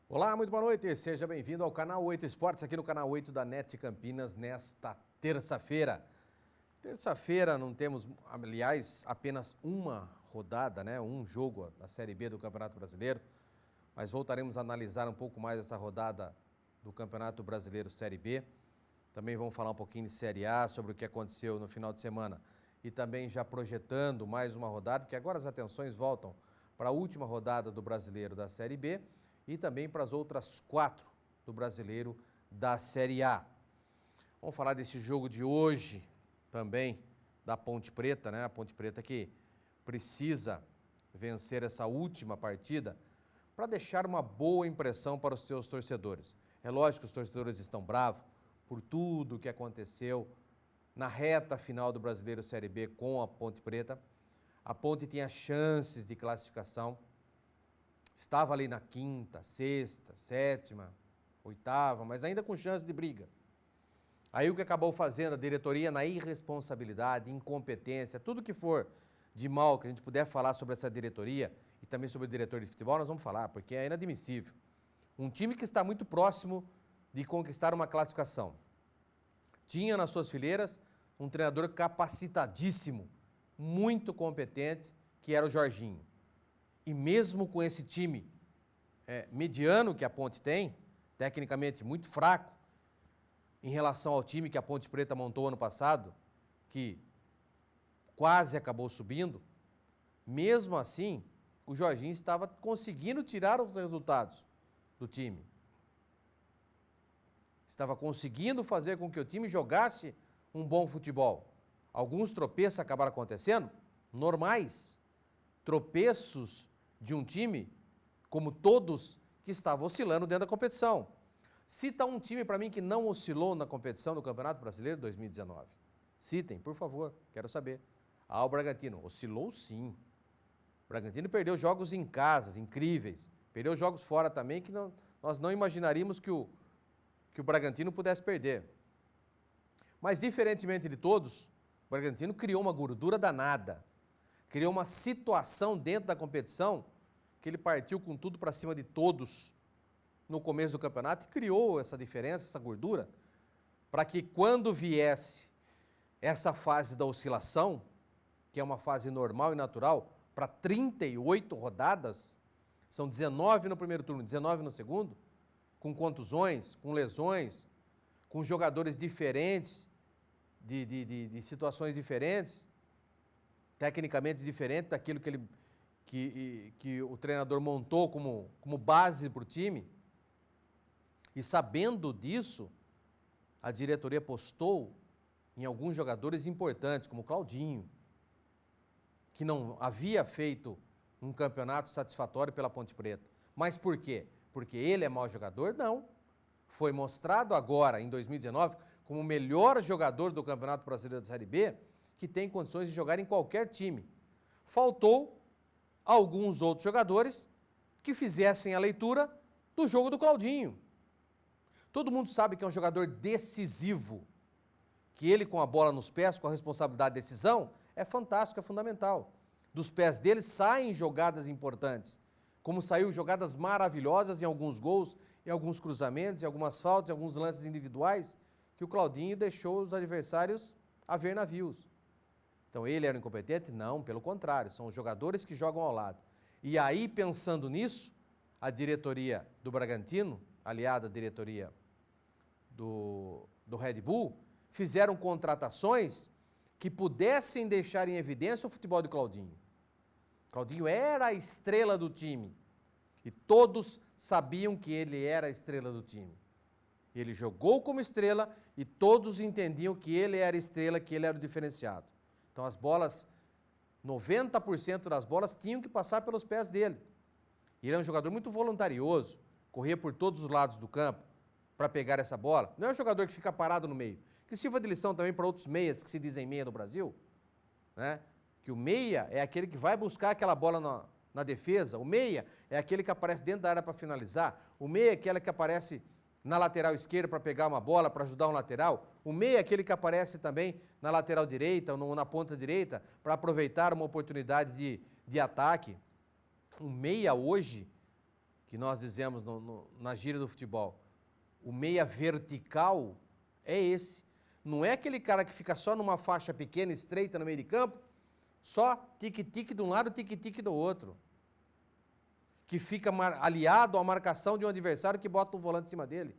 Olá, muito boa noite, seja bem-vindo ao Canal 8 Esportes, aqui no Canal 8 da NET Campinas, nesta terça-feira. Terça-feira não temos, aliás, apenas uma rodada, né? Um jogo da Série B do Campeonato Brasileiro, mas voltaremos a analisar um pouco mais essa rodada do Campeonato Brasileiro Série B. Também vamos falar um pouquinho de Série A, sobre o que aconteceu no final de semana e também já projetando mais uma rodada, porque agora as atenções voltam para a última rodada do Brasileiro da Série B, e também para as outras 4 do Brasileiro da Série A. Vamos falar desse jogo de hoje também, da Ponte Preta, né? A Ponte Preta que precisa vencer essa última partida para deixar uma boa impressão para os seus torcedores. É lógico que os torcedores estão bravos por tudo que aconteceu na reta final do Brasileiro Série B com a Ponte Preta. A Ponte tinha chances de classificação, estava ali na 5ª, 6ª, 7ª, 8ª, mas ainda com chance de briga. Aí o que acabou fazendo a diretoria na irresponsabilidade, incompetência, tudo que for de mal que a gente puder falar sobre essa diretoria e também sobre o diretor de futebol, nós vamos falar, porque é inadmissível. Um time que está muito próximo de conquistar uma classificação. Tinha nas suas fileiras um treinador capacitadíssimo, muito competente, que era o Jorginho. E mesmo com esse time mediano que a Ponte tem, tecnicamente muito fraco, em relação ao time que a Ponte Preta montou ano passado, que quase acabou subindo, mesmo assim, o Jorginho estava conseguindo tirar os resultados do time. Estava conseguindo fazer com que o time jogasse um bom futebol. Alguns tropeços acabaram acontecendo, normais. Tropeços de um time, como todos que estavam oscilando dentro da competição. Cita um time para mim que não oscilou na competição do Campeonato Brasileiro 2019. Citem, por favor, quero saber. O Bragantino. Oscilou sim. O Bragantino perdeu jogos em casa, incríveis. Perdeu jogos fora também que nós não imaginaríamos que o Bragantino pudesse perder. Mas, diferentemente de todos, o Bragantino criou uma gordura danada. Criou uma situação dentro da competição que ele partiu com tudo para cima de todos no começo do campeonato e criou essa diferença, essa gordura, para que quando viesse essa fase da oscilação, que é uma fase normal e natural, para 38 rodadas, são 19 no primeiro turno, 19 no segundo, com contusões, com lesões, com jogadores diferentes, de situações diferentes, tecnicamente diferente daquilo que o treinador montou como base para o time. E sabendo disso, a diretoria apostou em alguns jogadores importantes, como o Claudinho, que não havia feito um campeonato satisfatório pela Ponte Preta. Mas por quê? Porque ele é mau jogador? Não. Foi mostrado agora, em 2019, como o melhor jogador do Campeonato Brasileiro da Série B, que tem condições de jogar em qualquer time. Faltou alguns outros jogadores que fizessem a leitura do jogo do Claudinho. Todo mundo sabe que é um jogador decisivo, que ele com a bola nos pés, com a responsabilidade de decisão, é fantástico, é fundamental. Dos pés dele saem jogadas importantes, como saiu jogadas maravilhosas em alguns gols, em alguns cruzamentos, em algumas faltas, em alguns lances individuais, que o Claudinho deixou os adversários a ver navios. Então ele era incompetente? Não, pelo contrário, são os jogadores que jogam ao lado. E aí, pensando nisso, a diretoria do Bragantino, aliada à diretoria do Red Bull, fizeram contratações que pudessem deixar em evidência o futebol de Claudinho. Claudinho era a estrela do time e todos sabiam que ele era a estrela do time. Ele jogou como estrela e todos entendiam que ele era a estrela, que ele era o diferenciado. Então as bolas, 90% das bolas tinham que passar pelos pés dele. Ele é um jogador muito voluntarioso, corria por todos os lados do campo para pegar essa bola. Não é um jogador que fica parado no meio. Que sirva de lição também para outros meias que se dizem meia no Brasil, né? Que o meia é aquele que vai buscar aquela bola na defesa, o meia é aquele que aparece dentro da área para finalizar, o meia é aquele que aparece na lateral esquerda para pegar uma bola, para ajudar um lateral. O meia é aquele que aparece também na lateral direita, ou na ponta direita, para aproveitar uma oportunidade de ataque. O meia hoje, que nós dizemos na gíria do futebol, o meia vertical é esse. Não é aquele cara que fica só numa faixa pequena, estreita no meio de campo, só tique-tique de um lado, tique-tique do outro. Que fica aliado à marcação de um adversário que bota um volante em cima dele.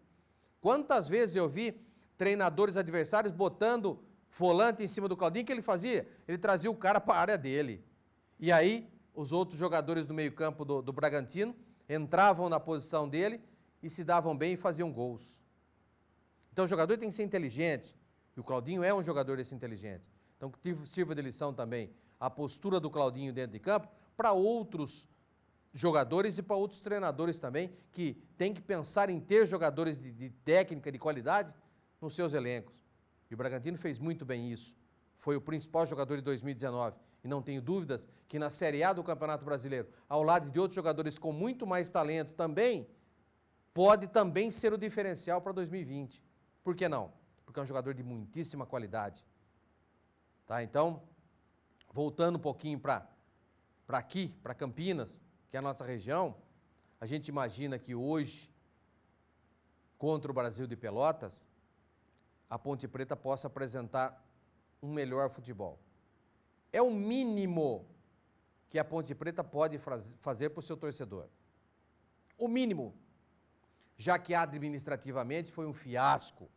Quantas vezes eu vi treinadores adversários botando volante em cima do Claudinho, o que ele fazia? Ele trazia o cara para a área dele. E aí, os outros jogadores do meio-campo do Bragantino entravam na posição dele e se davam bem e faziam gols. Então o jogador tem que ser inteligente, e o Claudinho é um jogador desse inteligente. Então que sirva de lição também a postura do Claudinho dentro de campo para outros jogadores e para outros treinadores também, que tem que pensar em ter jogadores de técnica, de qualidade nos seus elencos. E o Bragantino fez muito bem isso. Foi o principal jogador de 2019. E não tenho dúvidas que na Série A do Campeonato Brasileiro, ao lado de outros jogadores com muito mais talento também, pode também ser o diferencial para 2020. Por que não? Porque é um jogador de muitíssima qualidade. Tá? Então, voltando um pouquinho para aqui, para Campinas, que é a nossa região, a gente imagina que hoje, contra o Brasil de Pelotas, a Ponte Preta possa apresentar um melhor futebol. É o mínimo que a Ponte Preta pode fazer para o seu torcedor. O mínimo, já que administrativamente foi um fiasco.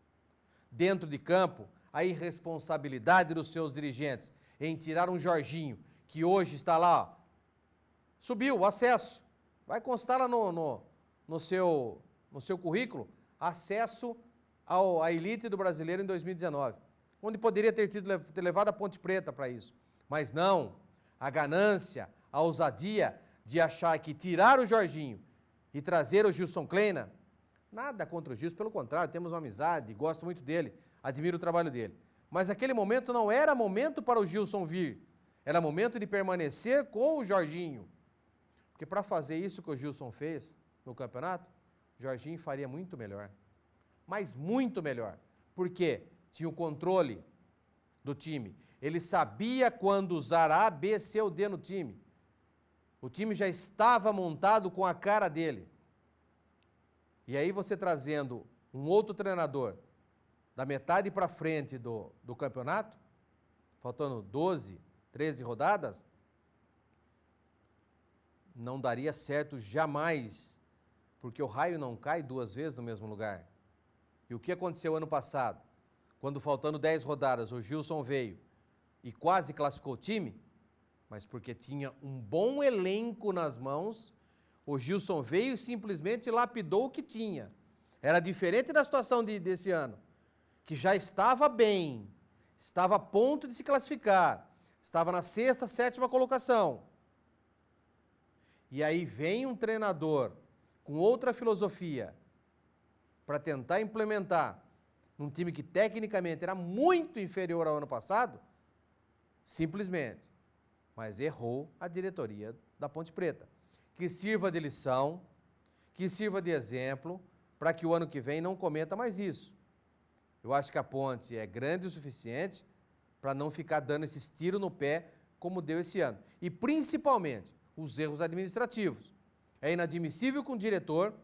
Dentro de campo, a irresponsabilidade dos seus dirigentes em tirar um Jorginho, que hoje está lá, ó, subiu o acesso, vai constar lá no seu currículo, acesso à elite do brasileiro em 2019, onde poderia ter levado a Ponte Preta para isso. Mas não, a ganância, a ousadia de achar que tirar o Jorginho e trazer o Gilson Kleina, nada contra o Gilson, pelo contrário, temos uma amizade, gosto muito dele, admiro o trabalho dele. Mas aquele momento não era momento para o Gilson vir, era momento de permanecer com o Jorginho. Porque para fazer isso que o Gilson fez no campeonato, o Jorginho faria muito melhor. Mas muito melhor. Porque tinha o controle do time. Ele sabia quando usar A, B, C ou D no time. O time já estava montado com a cara dele. E aí você trazendo um outro treinador da metade para frente do campeonato, faltando 12, 13 rodadas, não daria certo jamais, porque o raio não cai duas vezes no mesmo lugar. E o que aconteceu ano passado? Quando faltando 10 rodadas, o Gilson veio e quase classificou o time, mas porque tinha um bom elenco nas mãos, o Gilson veio e simplesmente lapidou o que tinha. Era diferente da situação desse ano, que já estava bem, estava a ponto de se classificar, estava na 6ª, 7ª colocação. E aí vem um treinador com outra filosofia para tentar implementar num time que tecnicamente era muito inferior ao ano passado, simplesmente, mas errou a diretoria da Ponte Preta. Que sirva de lição, que sirva de exemplo, para que o ano que vem não cometa mais isso. Eu acho que a Ponte é grande o suficiente para não ficar dando esses tiros no pé como deu esse ano. E principalmente os erros administrativos. É inadmissível que um diretor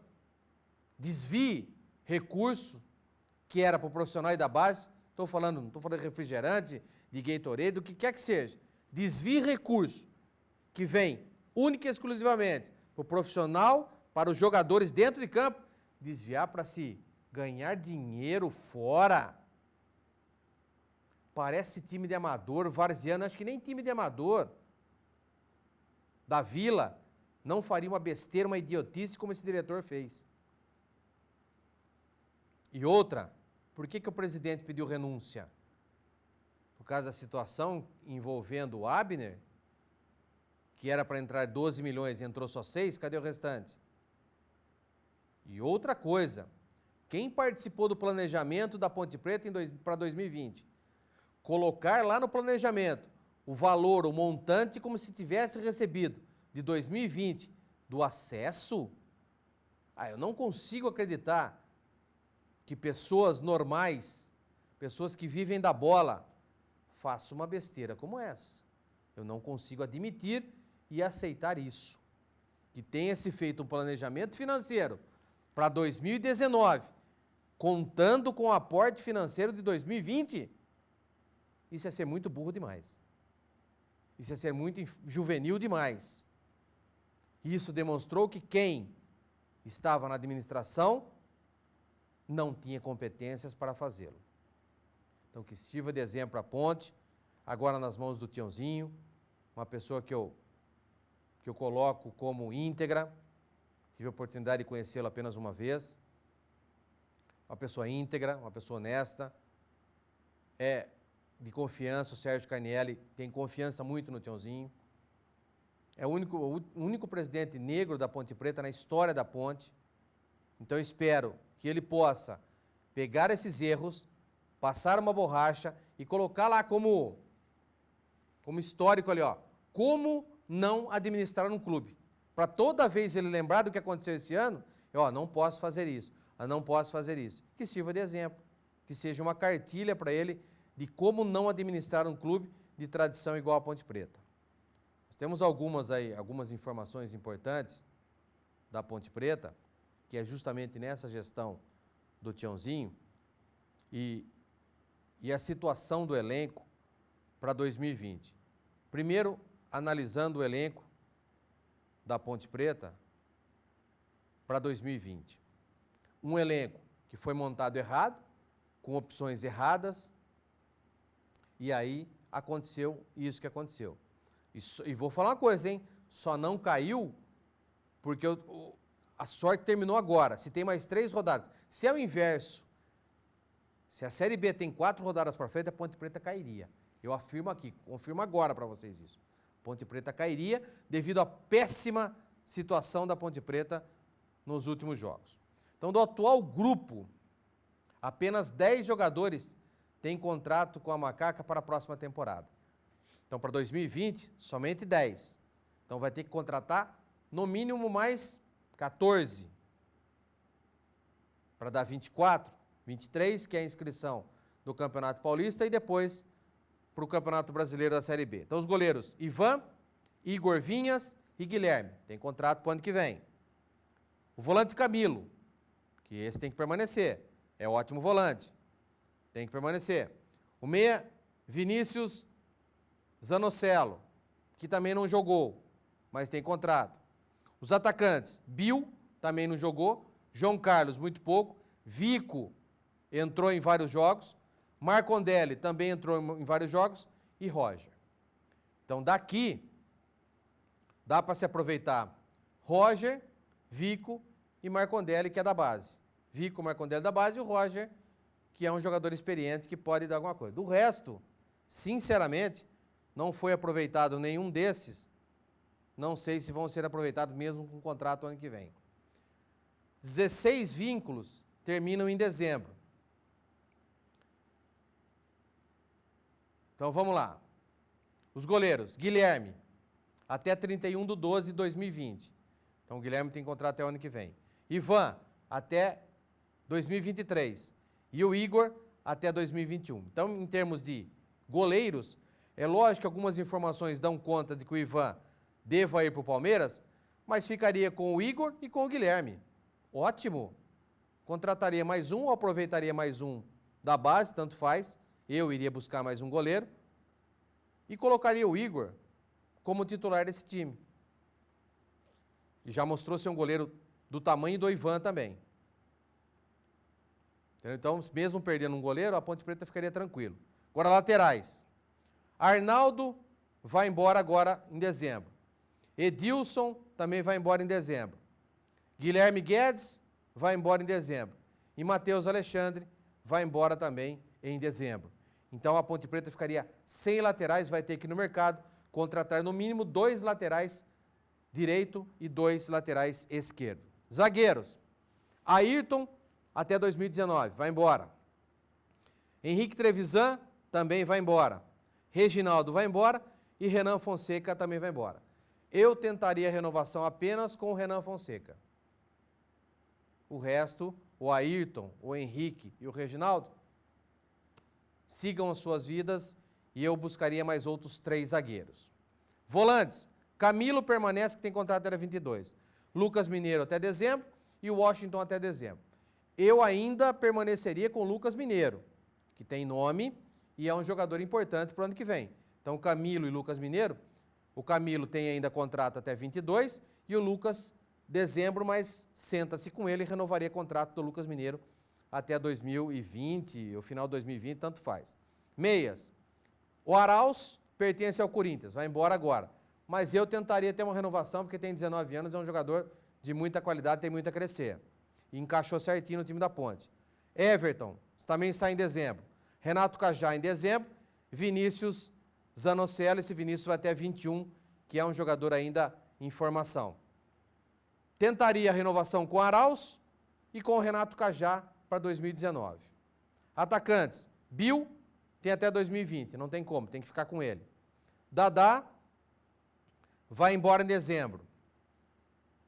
desvie recurso que era para o profissional da base, não estou falando de refrigerante, de Gatorade, do que quer que seja, desvie recurso que vem única e exclusivamente para o profissional, para os jogadores dentro de campo, desviar para se ganhar dinheiro fora. Parece time de amador, varziano, acho que nem time de amador da Vila não faria uma besteira, uma idiotice como esse diretor fez. E outra, por que o presidente pediu renúncia? Por causa da situação envolvendo o Abner, que era para entrar 12 milhões e entrou só 6, cadê o restante? E outra coisa, quem participou do planejamento da Ponte Preta para 2020, colocar lá no planejamento o valor, o montante, como se tivesse recebido de 2020 do acesso, eu não consigo acreditar que pessoas normais, pessoas que vivem da bola, façam uma besteira como essa. Eu não consigo admitir e aceitar isso. Que tenha se feito um planejamento financeiro para 2019, contando com o aporte financeiro de 2020, isso é ser muito burro demais. Isso é ser muito juvenil demais. Isso demonstrou que quem estava na administração não tinha competências para fazê-lo. Então, que sirva de exemplo a ponte, agora nas mãos do Tiãozinho, uma pessoa que eu coloco como íntegra, tive a oportunidade de conhecê-lo apenas uma vez, uma pessoa íntegra, uma pessoa honesta, é de confiança. O Sérgio Carnielli tem confiança muito no Tiãozinho, é o único presidente negro da Ponte Preta na história da Ponte. Então eu espero que ele possa pegar esses erros, passar uma borracha e colocar lá como histórico ali, ó, como não administrar um clube. Para toda vez ele lembrar do que aconteceu esse ano, não posso fazer isso, não posso fazer isso. Que sirva de exemplo, que seja uma cartilha para ele de como não administrar um clube de tradição igual a Ponte Preta. Nós temos algumas informações importantes da Ponte Preta, que é justamente nessa gestão do Tiãozinho, e a situação do elenco para 2020. Primeiro, analisando o elenco da Ponte Preta para 2020. Um elenco que foi montado errado, com opções erradas, e aí aconteceu isso que aconteceu. E vou falar uma coisa, hein? Só não caiu porque a sorte terminou agora. Se tem mais 3 rodadas. Se é o inverso, se a Série B tem 4 rodadas para frente, a Ponte Preta cairia. Eu afirmo aqui, confirmo agora para vocês isso. Ponte Preta cairia devido à péssima situação da Ponte Preta nos últimos jogos. Então, do atual grupo, apenas 10 jogadores têm contrato com a Macaca para a próxima temporada. Então, para 2020, somente 10. Então, vai ter que contratar no mínimo mais 14. Para dar 24, 23, que é a inscrição do Campeonato Paulista, e depois para o Campeonato Brasileiro da Série B. Então, os goleiros Ivan, Igor Vinhas e Guilherme. Tem contrato para o ano que vem. O volante Camilo, que esse tem que permanecer. É ótimo volante. Tem que permanecer. O meia Vinícius Zanocelo, que também não jogou, mas tem contrato. Os atacantes, Bill, também não jogou. João Carlos, muito pouco. Vico entrou em vários jogos. Marcondelli também entrou em vários jogos. E Roger. Então, daqui, dá para se aproveitar Roger, Vico e Marcondelli, que é da base. Vico, Marcondelli da base, e o Roger, que é um jogador experiente que pode dar alguma coisa. Do resto, sinceramente, não foi aproveitado nenhum desses. Não sei se vão ser aproveitados mesmo com o contrato ano que vem. 16 vínculos terminam em dezembro. Então vamos lá. Os goleiros, Guilherme, até 31/12/2020. Então o Guilherme tem contrato até o ano que vem. Ivan, até 2023. E o Igor, até 2021. Então, em termos de goleiros, é lógico que algumas informações dão conta de que o Ivan deva ir para o Palmeiras, mas ficaria com o Igor e com o Guilherme. Ótimo. Contrataria mais um ou aproveitaria mais um da base, tanto faz. Eu iria buscar mais um goleiro e colocaria o Igor como titular desse time. E já mostrou ser um goleiro do tamanho do Ivan também. Então, mesmo perdendo um goleiro, a Ponte Preta ficaria tranquilo. Agora, laterais. Arnaldo vai embora agora em dezembro. Edilson também vai embora em dezembro. Guilherme Guedes vai embora em dezembro. E Matheus Alexandre vai embora também em dezembro. Então, a Ponte Preta ficaria sem laterais, vai ter que ir no mercado contratar no mínimo 2 laterais direito e 2 laterais esquerdo. Zagueiros. Ayrton, até 2019, vai embora. Henrique Trevisan também vai embora. Reginaldo vai embora e Renan Fonseca também vai embora. Eu tentaria a renovação apenas com o Renan Fonseca. O resto, o Ayrton, o Henrique e o Reginaldo, sigam as suas vidas e eu buscaria mais outros 3 zagueiros. Volantes, Camilo permanece, que tem contrato até 22. Lucas Mineiro até dezembro e o Washington até dezembro. Eu ainda permaneceria com o Lucas Mineiro, que tem nome e é um jogador importante para o ano que vem. Então, Camilo e Lucas Mineiro, o Camilo tem ainda contrato até 22 e o Lucas, dezembro, mas senta-se com ele e renovaria contrato do Lucas Mineiro até 2020, o final de 2020, tanto faz. Meias, o Arauz pertence ao Corinthians, vai embora agora. Mas eu tentaria ter uma renovação, porque tem 19 anos, é um jogador de muita qualidade, tem muito a crescer. E encaixou certinho no time da Ponte. Everton, também sai em dezembro. Renato Cajá em dezembro. Vinícius Zanocelo, esse Vinícius vai até 21, que é um jogador ainda em formação. Tentaria a renovação com o Arauz e com o Renato Cajá para 2019. Atacantes, Bill tem até 2020, não tem como, tem que ficar com ele. Dadá vai embora em dezembro.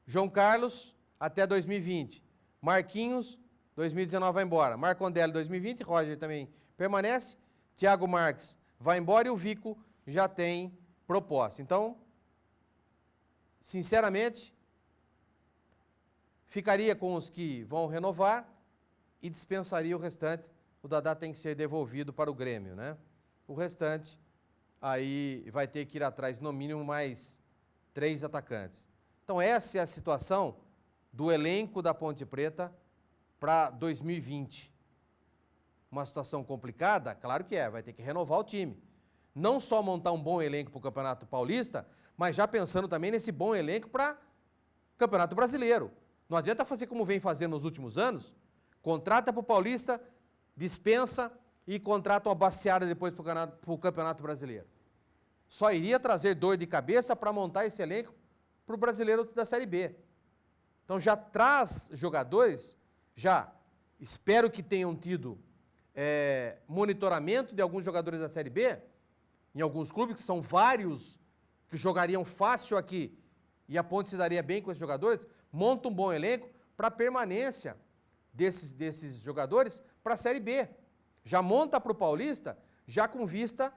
João Carlos até 2020. Marquinhos, 2019 vai embora. Marcondelli, 2020. Roger também permanece. Thiago Marques vai embora e o Vico já tem proposta. Então, sinceramente, ficaria com os que vão renovar e dispensaria o restante. O Dadá tem que ser devolvido para o Grêmio, né? O restante, aí vai ter que ir atrás, no mínimo, mais 3 atacantes. Então, essa é a situação do elenco da Ponte Preta para 2020. Uma situação complicada? Claro que é, vai ter que renovar o time. Não só montar um bom elenco para o Campeonato Paulista, mas já pensando também nesse bom elenco para o Campeonato Brasileiro. Não adianta fazer como vem fazendo nos últimos anos, contrata para o Paulista, dispensa e contrata uma baciada depois para o Campeonato Brasileiro. Só iria trazer dor de cabeça para montar esse elenco para o Brasileiro da Série B. Então já traz jogadores, já espero que tenham tido monitoramento de alguns jogadores da Série B, em alguns clubes, que são vários que jogariam fácil aqui, e a Ponte se daria bem com esses jogadores, monta um bom elenco para a permanência desses jogadores para a Série B. Já monta para o Paulista, já com vista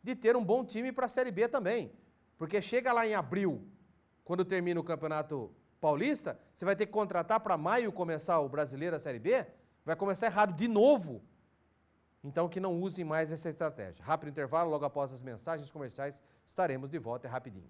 de ter um bom time para a Série B também. Porque chega lá em abril, quando termina o Campeonato Paulista, você vai ter que contratar para maio começar o Brasileiro, a Série B, vai começar errado de novo. Então, que não usem mais essa estratégia. Rápido intervalo, logo após as mensagens comerciais, estaremos de volta, é rapidinho.